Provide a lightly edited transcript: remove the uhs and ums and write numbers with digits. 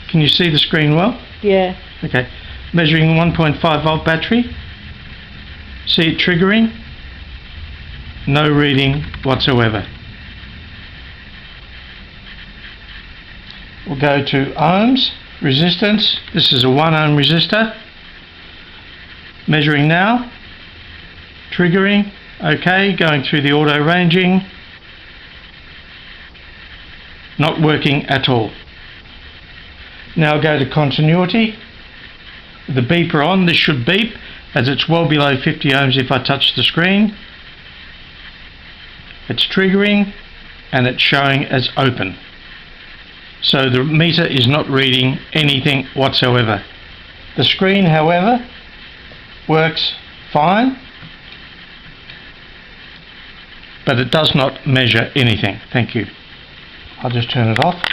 Can you see the screen well? Yeah. Okay. Measuring 1.5 volt battery. See it triggering? No reading whatsoever. We'll go to ohms, resistance. This is a 1 ohm resistor. Measuring now. Triggering. Okay. Going through the auto ranging. Not working at all. Now go to continuity. The beeper on. This should beep as it's well below 50 ohms if I touch the screen. It's triggering and it's showing as open. So the meter is not reading anything whatsoever. The screen, however, works fine, but it does not measure anything. Thank you. I'll just turn it off.